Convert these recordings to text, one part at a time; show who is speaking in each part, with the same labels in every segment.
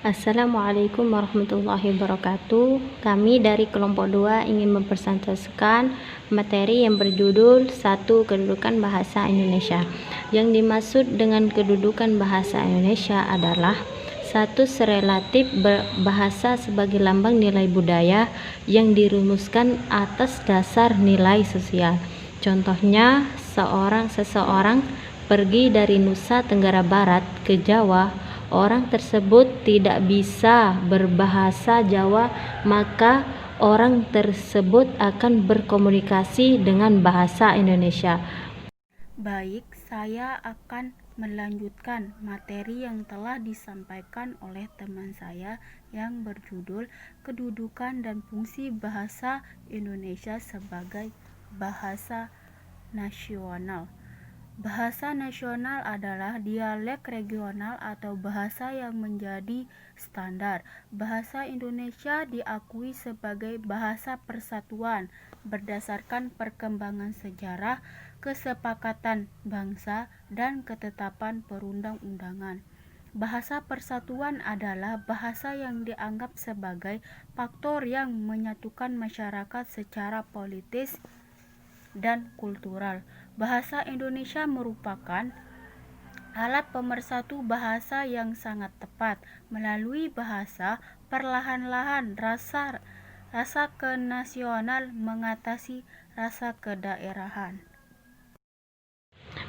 Speaker 1: Assalamualaikum warahmatullahi wabarakatuh. Kami dari kelompok 2 ingin mempresentasikan materi yang berjudul 1. Kedudukan bahasa Indonesia. Yang dimaksud dengan kedudukan bahasa Indonesia adalah 1. Serelatif bahasa sebagai lambang nilai budaya yang dirumuskan atas dasar nilai sosial. Contohnya, seseorang pergi dari Nusa Tenggara Barat ke Jawa, orang tersebut tidak bisa berbahasa Jawa, maka orang tersebut akan berkomunikasi dengan bahasa Indonesia.
Speaker 2: Baik, saya akan melanjutkan materi yang telah disampaikan oleh teman saya yang berjudul Kedudukan dan Fungsi Bahasa Indonesia sebagai Bahasa Nasional. Bahasa nasional adalah dialek regional atau bahasa yang menjadi standar. Bahasa Indonesia diakui sebagai bahasa persatuan berdasarkan perkembangan sejarah, kesepakatan bangsa, dan ketetapan perundang-undangan. Bahasa persatuan adalah bahasa yang dianggap sebagai faktor yang menyatukan masyarakat secara politis dan kultural. Bahasa Indonesia merupakan alat pemersatu bahasa yang sangat tepat. Melalui bahasa, perlahan-lahan rasa kenasional mengatasi rasa kedaerahan.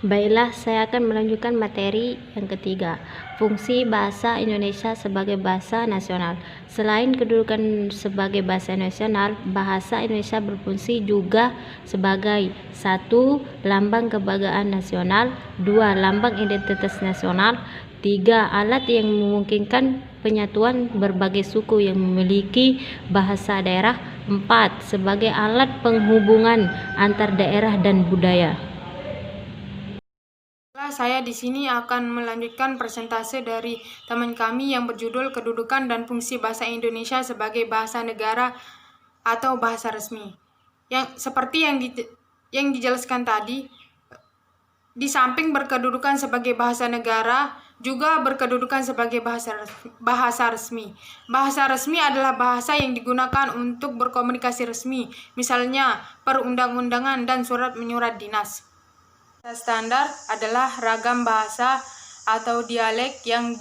Speaker 1: Baiklah, saya akan melanjutkan materi yang ketiga, fungsi bahasa Indonesia sebagai bahasa nasional. Selain kedudukan sebagai bahasa nasional, bahasa Indonesia berfungsi juga sebagai 1. Lambang kebanggaan nasional, 2. Lambang identitas nasional, 3. Alat yang memungkinkan penyatuan berbagai suku yang memiliki bahasa daerah, 4. Sebagai alat penghubungan antar daerah dan budaya.
Speaker 3: Saya di sini akan melanjutkan presentase dari teman kami yang berjudul Kedudukan dan Fungsi Bahasa Indonesia sebagai Bahasa Negara atau Bahasa Resmi. Yang seperti yang dijelaskan tadi, di samping berkedudukan sebagai bahasa negara, juga berkedudukan sebagai bahasa resmi. Bahasa resmi adalah bahasa yang digunakan untuk berkomunikasi resmi, misalnya perundang-undangan dan surat menyurat dinas. Standar adalah ragam bahasa atau dialek yang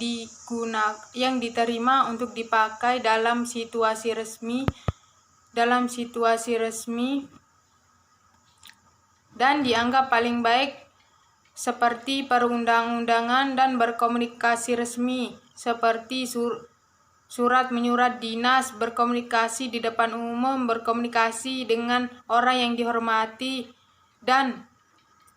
Speaker 3: diterima untuk dipakai dalam situasi resmi dan dianggap paling baik seperti perundang-undangan dan berkomunikasi resmi seperti surat menyurat dinas, berkomunikasi di depan umum, berkomunikasi dengan orang yang dihormati, dan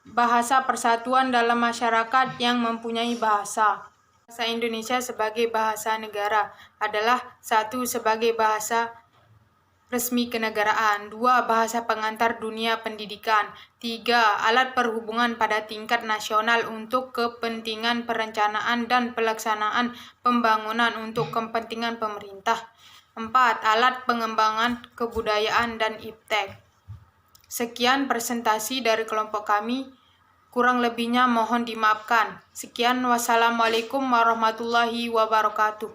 Speaker 3: bahasa persatuan dalam masyarakat yang mempunyai bahasa. Bahasa Indonesia sebagai bahasa negara adalah 1. Sebagai bahasa resmi kenegaraan, 2. Bahasa pengantar dunia pendidikan, 3. Alat perhubungan pada tingkat nasional untuk kepentingan perencanaan dan pelaksanaan pembangunan untuk kepentingan pemerintah, 4. Alat pengembangan kebudayaan dan iptek. Sekian presentasi dari kelompok kami. Kurang lebihnya mohon dimaafkan. Sekian, wassalamualaikum warahmatullahi wabarakatuh.